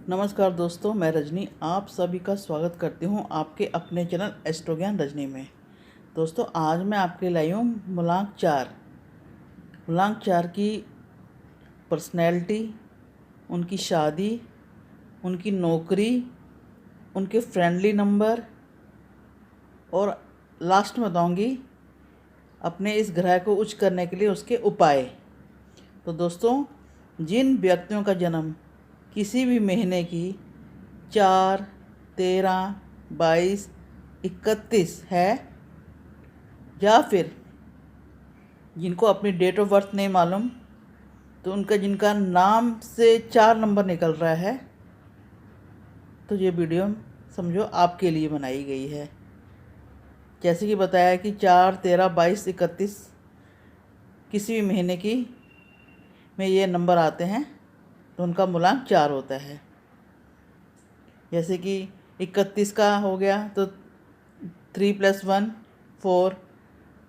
नमस्कार दोस्तों, मैं रजनी आप सभी का स्वागत करती हूं आपके अपने चैनल एस्ट्रो ज्ञान रजनी में। दोस्तों, आज मैं आपके लाई हूँ मूलांक 4 की पर्सनैलिटी, उनकी शादी, उनकी नौकरी, उनके फ्रेंडली नंबर और लास्ट में बताऊँगी अपने इस ग्रह को उच्च करने के लिए उसके उपाय। तो दोस्तों, जिन व्यक्तियों का जन्म किसी भी महीने की 4, 13, 22, 31 है, या फिर जिनको अपनी डेट ऑफ बर्थ नहीं मालूम, तो उनका जिनका नाम से 4 नंबर निकल रहा है, तो ये वीडियो समझो आपके लिए बनाई गई है। जैसे कि बताया कि 4, 13, 22, 31 किसी भी महीने की में ये नंबर आते हैं तो उनका मूलांक 4 होता है। जैसे कि 31 का हो गया तो 3 + 1 4,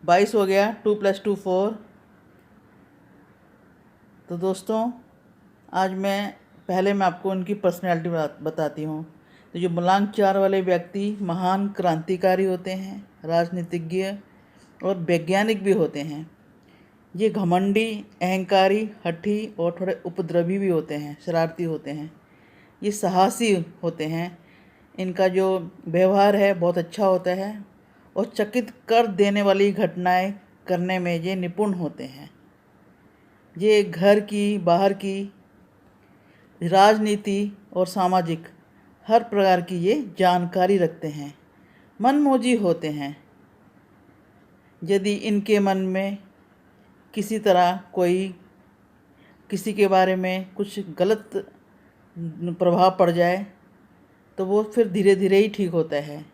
22 हो गया 2 + 2 4। तो दोस्तों, आज मैं आपको उनकी पर्सनैलिटी बताती हूँ। तो जो मूलांक 4 वाले व्यक्ति महान क्रांतिकारी होते हैं, राजनीतिज्ञ और वैज्ञानिक भी होते हैं। ये घमंडी, अहंकारी, हठी और थोड़े उपद्रवी भी होते हैं, शरारती होते हैं। ये साहसी होते हैं। इनका जो व्यवहार है बहुत अच्छा होता है और चकित कर देने वाली घटनाएं करने में ये निपुण होते हैं। ये घर की, बाहर की, राजनीति और सामाजिक हर प्रकार की ये जानकारी रखते हैं। मनमौजी होते हैं। यदि इनके मन में किसी तरह कोई किसी के बारे में कुछ गलत प्रभाव पड़ जाए तो वो फिर धीरे धीरे ही ठीक होता है।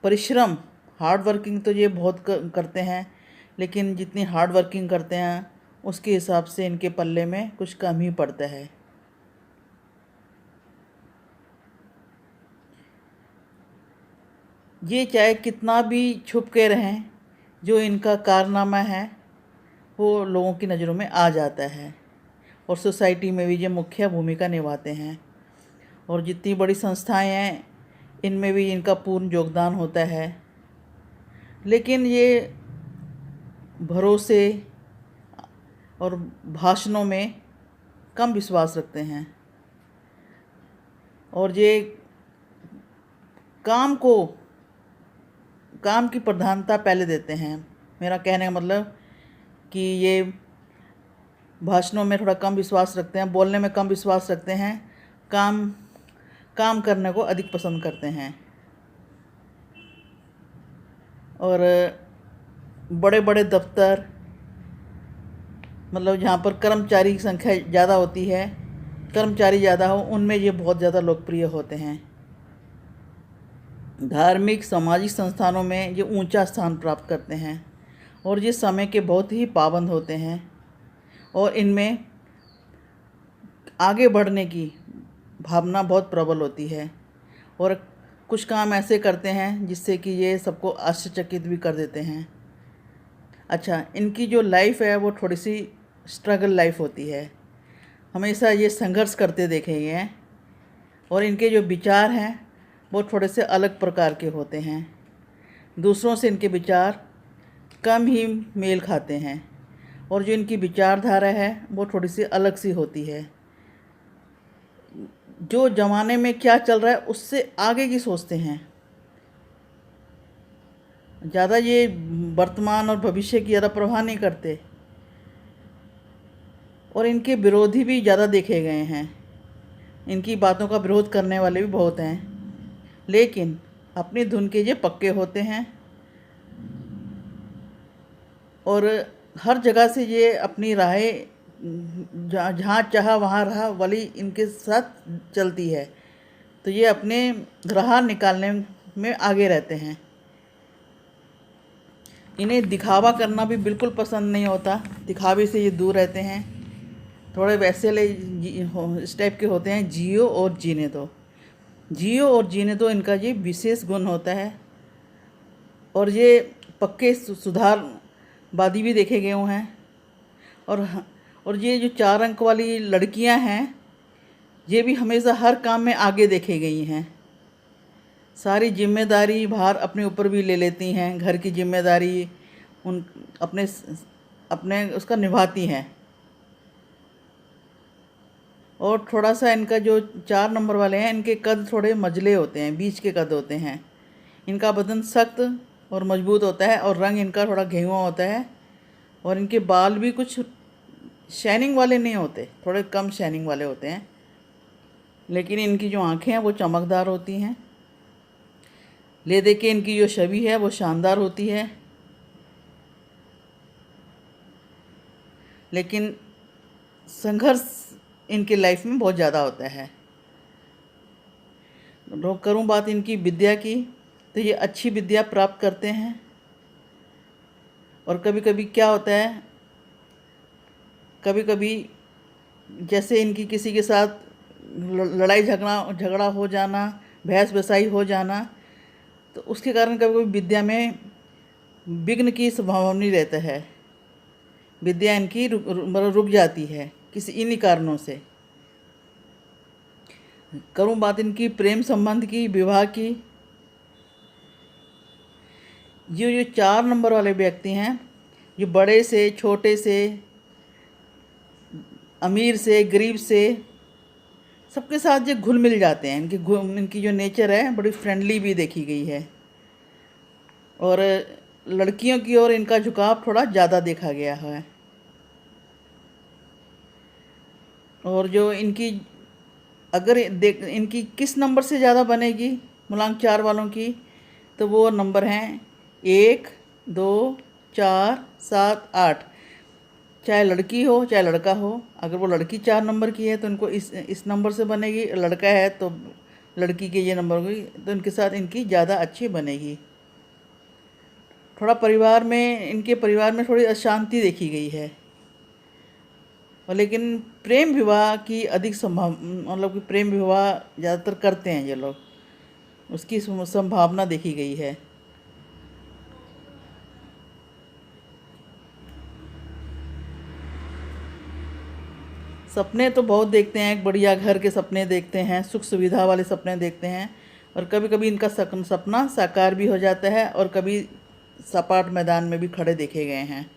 परिश्रम, हार्ड वर्किंग तो ये बहुत करते हैं, लेकिन जितनी हार्ड वर्किंग करते हैं उसके हिसाब से इनके पल्ले में कुछ कम ही पड़ता है। ये चाहे कितना भी छुप के रहें, जो इनका कारनामा है वो लोगों की नज़रों में आ जाता है और सोसाइटी में भी ये मुख्य भूमिका निभाते हैं। और जितनी बड़ी संस्थाएं हैं इनमें भी इनका पूर्ण योगदान होता है। लेकिन ये भरोसे और भाषणों में कम विश्वास रखते हैं और ये काम की प्रधानता पहले देते हैं। मेरा कहने का मतलब कि ये भाषणों में थोड़ा कम विश्वास रखते हैं, बोलने में कम विश्वास रखते हैं, काम करने को अधिक पसंद करते हैं। और बड़े बड़े दफ्तर, मतलब जहाँ पर कर्मचारी की संख्या ज़्यादा होती है, कर्मचारी ज़्यादा हो, उनमें ये बहुत ज़्यादा लोकप्रिय होते हैं। धार्मिक सामाजिक संस्थानों में ये ऊंचा स्थान प्राप्त करते हैं और ये समय के बहुत ही पाबंद होते हैं और इनमें आगे बढ़ने की भावना बहुत प्रबल होती है और कुछ काम ऐसे करते हैं जिससे कि ये सबको आश्चर्यचकित भी कर देते हैं। अच्छा, इनकी जो लाइफ है वो थोड़ी सी स्ट्रगल लाइफ होती है। हमेशा ये संघर्ष करते देखे गए हैं और इनके जो विचार हैं वो थोड़े से अलग प्रकार के होते हैं। दूसरों से इनके विचार कम ही मेल खाते हैं और जो इनकी विचारधारा है वो थोड़ी सी अलग सी होती है। जो ज़माने में क्या चल रहा है उससे आगे की सोचते हैं। ज़्यादा ये वर्तमान और भविष्य की ज़्यादा परवाह नहीं करते और इनके विरोधी भी ज़्यादा देखे गए हैं। इनकी बातों का विरोध करने वाले भी बहुत हैं, लेकिन अपनी धुन के ये पक्के होते हैं और हर जगह से ये अपनी राहें जहाँ चाहा वहाँ रहा वाली इनके साथ चलती है। तो ये अपने राह निकालने में आगे रहते हैं। इन्हें दिखावा करना भी बिल्कुल पसंद नहीं होता, दिखावे से ये दूर रहते हैं। थोड़े वैसे इस टाइप के होते हैं, जियो और जीने दो इनका ये विशेष गुण होता है। और ये पक्के सुधारवादी भी देखे गए हैं। और ये जो 4 अंक वाली लड़कियां हैं ये भी हमेशा हर काम में आगे देखे गई हैं। सारी जिम्मेदारी भार अपने ऊपर भी ले लेती हैं, घर की जिम्मेदारी उन अपने अपने उसका निभाती हैं। और थोड़ा सा इनका जो 4 नंबर वाले हैं, इनके कद थोड़े मजले होते हैं, बीच के कद होते हैं। इनका बदन सख्त और मजबूत होता है और रंग इनका थोड़ा घेंवा होता है। और इनके बाल भी कुछ शाइनिंग वाले नहीं होते, थोड़े कम शाइनिंग वाले होते हैं। लेकिन इनकी जो आँखें हैं वो चमकदार होती हैं। ले दे के इनकी जो छवि है वो शानदार होती है। लेकिन संघर्ष इनके लाइफ में बहुत ज़्यादा होता है। करूँ बात इनकी विद्या की, तो ये अच्छी विद्या प्राप्त करते हैं। और कभी कभी क्या होता है, कभी कभी जैसे इनकी किसी के साथ लड़ाई झगड़ा हो जाना, बहस बसाई हो जाना, तो उसके कारण कभी कभी विद्या में विघ्न की संभावना नहीं रहता है। विद्या इनकी रुक जाती है किसी इन्हीं कारणों से। करूँ बात इनकी प्रेम संबंध की, विवाह की, ये जो 4 नंबर वाले व्यक्ति हैं, ये बड़े से छोटे से, अमीर से गरीब से, सबके साथ जो घुल मिल जाते हैं। इनकी जो नेचर है बड़ी फ्रेंडली भी देखी गई है। और लड़कियों की ओर इनका झुकाव थोड़ा ज़्यादा देखा गया है। और जो इनकी अगर इनकी किस नंबर से ज़्यादा बनेगी मूलांक 4 वालों की, तो वो नंबर हैं 1, 2, 4, 7, 8। चाहे लड़की हो चाहे लड़का हो, अगर वो लड़की 4 नंबर की है तो इनको इस नंबर से बनेगी, लड़का है तो लड़की के ये नंबर होगी, तो इनके साथ इनकी ज़्यादा अच्छी बनेगी। थोड़ा इनके परिवार में थोड़ी अशांति देखी गई है। और लेकिन प्रेम विवाह की अधिक मतलब कि प्रेम विवाह ज़्यादातर करते हैं ये लोग, उसकी संभावना देखी गई है। सपने तो बहुत देखते हैं, एक बढ़िया घर के सपने देखते हैं, सुख सुविधा वाले सपने देखते हैं। और कभी कभी इनका सपना साकार भी हो जाता है और कभी सपाट मैदान में भी खड़े देखे गए हैं।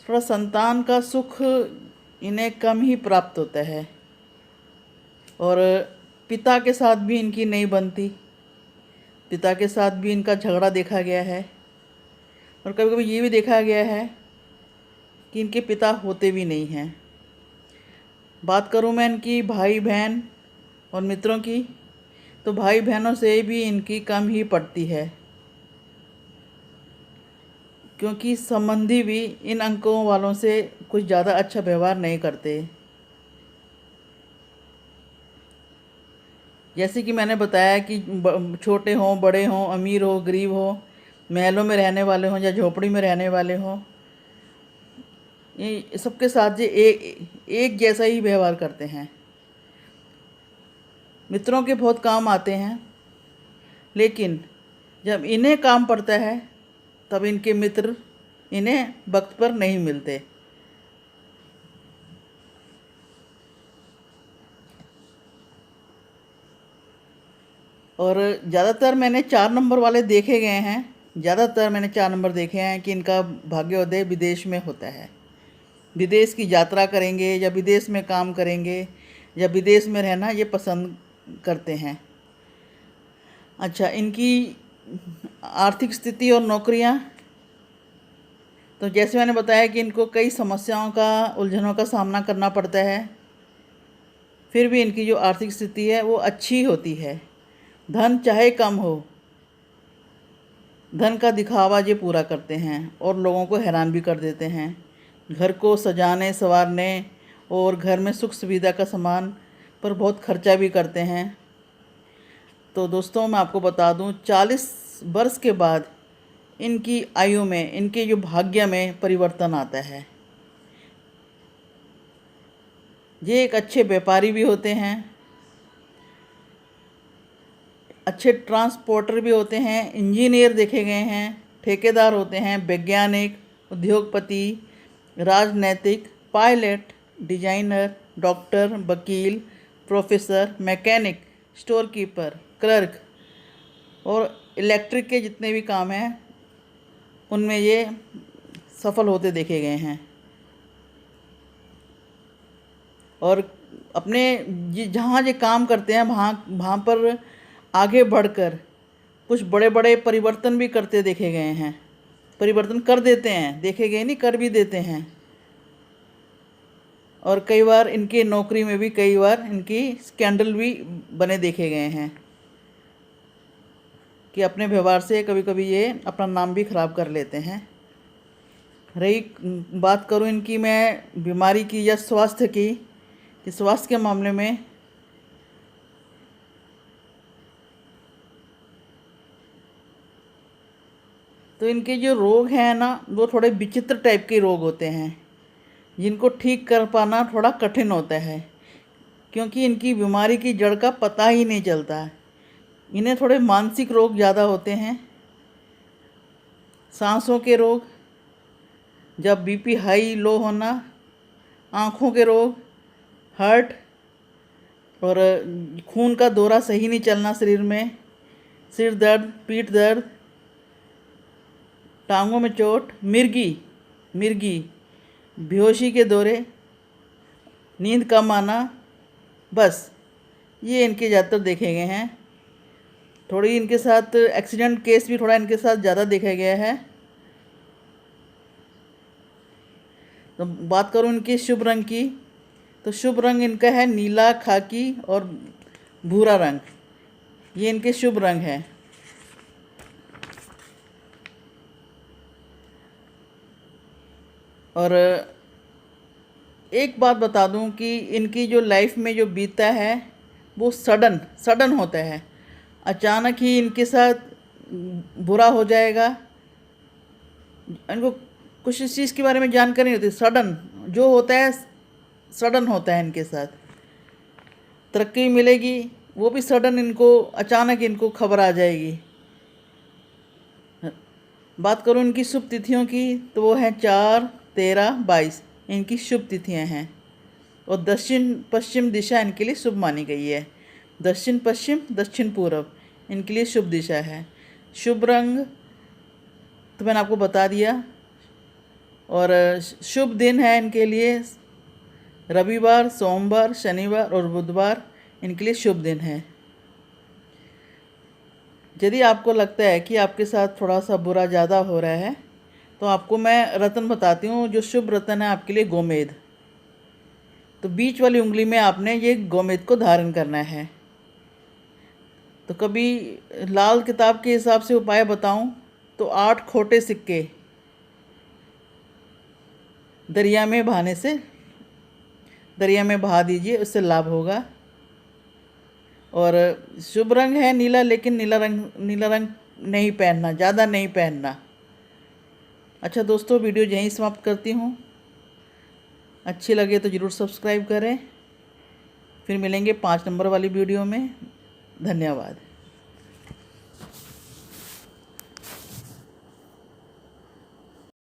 थोड़ा संतान का सुख इन्हें कम ही प्राप्त होता है। और पिता के साथ भी इनकी नहीं बनती, पिता के साथ भी इनका झगड़ा देखा गया है। और कभी कभी ये भी देखा गया है कि इनके पिता होते भी नहीं हैं। बात करूँ मैं इनकी भाई बहन और मित्रों की, तो भाई बहनों से भी इनकी कम ही पड़ती है, क्योंकि संबंधी भी इन अंकों वालों से कुछ ज़्यादा अच्छा व्यवहार नहीं करते। जैसे कि मैंने बताया कि छोटे हों बड़े हों, अमीर हो गरीब हो, महलों में रहने वाले हों या झोपड़ी में रहने वाले हों, ये सबके साथ ये एक जैसा ही व्यवहार करते हैं। मित्रों के बहुत काम आते हैं, लेकिन जब इन्हें काम पड़ता है तब इनके मित्र इन्हें वक्त पर नहीं मिलते। और ज़्यादातर मैंने 4 नंबर वाले देखे गए हैं, ज़्यादातर मैंने 4 नंबर देखे हैं कि इनका भाग्योदय विदेश में होता है। विदेश की यात्रा करेंगे या विदेश में काम करेंगे या विदेश में रहना ये पसंद करते हैं। अच्छा, इनकी आर्थिक स्थिति और नौकरियां, तो जैसे मैंने बताया कि इनको कई समस्याओं का, उलझनों का सामना करना पड़ता है, फिर भी इनकी जो आर्थिक स्थिति है वो अच्छी होती है। धन चाहे कम हो, धन का दिखावा ये पूरा करते हैं और लोगों को हैरान भी कर देते हैं। घर को सजाने संवारने और घर में सुख सुविधा का सामान पर बहुत खर्चा भी करते हैं। तो दोस्तों, मैं आपको बता दूं, 40 वर्ष के बाद इनकी आयु में, इनके जो भाग्य में परिवर्तन आता है। ये एक अच्छे व्यापारी भी होते हैं, अच्छे ट्रांसपोर्टर भी होते हैं, इंजीनियर देखे गए हैं, ठेकेदार होते हैं, वैज्ञानिक, उद्योगपति, राजनैतिक, पायलट, डिजाइनर, डॉक्टर, वकील, professor, mechanic, store keeper, clerk और इलेक्ट्रिक के जितने भी काम हैं उनमें ये सफल होते देखे गए हैं। और अपने जहाँ ये काम करते हैं वहाँ वहाँ पर आगे बढ़कर कुछ बड़े बड़े परिवर्तन भी करते देखे गए हैं। परिवर्तन कर देते हैं, देखे गए नहीं, कर भी देते हैं। और कई बार इनकी नौकरी में भी कई बार इनकी स्कैंडल भी बने देखे गए हैं कि अपने व्यवहार से कभी कभी ये अपना नाम भी ख़राब कर लेते हैं। रही बात करूँ इनकी मैं बीमारी की या स्वास्थ्य की, कि स्वास्थ्य के मामले में तो इनके जो रोग हैं ना वो थोड़े विचित्र टाइप के रोग होते हैं, जिनको ठीक कर पाना थोड़ा कठिन होता है, क्योंकि इनकी बीमारी की जड़ का पता ही नहीं चलता। इन्हें थोड़े मानसिक रोग ज़्यादा होते हैं, सांसों के रोग, जब बीपी हाई लो होना, आँखों के रोग, हार्ट और खून का दौरा सही नहीं चलना शरीर में, सिर दर्द, पीठ दर्द, टांगों में चोट, मिर्गी, बेहोशी के दौरे, नींद कम आना, बस ये इनके ज़्यादातर देखे गए हैं। थोड़ी इनके साथ एक्सीडेंट केस भी थोड़ा इनके साथ ज़्यादा देखा गया है। तो बात करूँ इनकी शुभ रंग की, तो शुभ रंग इनका है नीला, खाकी और भूरा रंग, ये इनके शुभ रंग हैं। और एक बात बता दूं कि इनकी जो लाइफ में जो बीता है वो सडन होता है, अचानक ही इनके साथ बुरा हो जाएगा। इनको कुछ इस चीज़ के बारे में जानकारी नहीं होती, सडन जो होता है सडन होता है इनके साथ। तरक्की मिलेगी वो भी सडन, इनको अचानक इनको खबर आ जाएगी। बात करूँ इनकी शुभ तिथियों की, तो वो हैं 4, 13, 22 इनकी शुभ तिथियाँ हैं। और दक्षिण पश्चिम दिशा इनके लिए शुभ मानी गई है। दक्षिण पश्चिम, दक्षिण पूर्व इनके लिए शुभ दिशा है। शुभ रंग तो मैंने आपको बता दिया। और शुभ दिन है इनके लिए रविवार, सोमवार, शनिवार और बुधवार इनके लिए शुभ दिन है। यदि आपको लगता है कि आपके साथ थोड़ा सा बुरा ज़्यादा हो रहा है तो आपको मैं रत्न बताती हूँ। जो शुभ रत्न है आपके लिए गोमेद। तो बीच वाली उंगली में आपने ये गोमेद को धारण करना है। तो कभी लाल किताब के हिसाब से उपाय बताऊं तो 8 खोटे सिक्के दरिया में बहा दीजिए, उससे लाभ होगा। और शुभ रंग है नीला, लेकिन नीला रंग नहीं पहनना, ज़्यादा नहीं पहनना। अच्छा दोस्तों, वीडियो यहीं समाप्त करती हूँ। अच्छी लगे तो ज़रूर सब्सक्राइब करें। फिर मिलेंगे 5 नंबर वाली वीडियो में। धन्यवाद।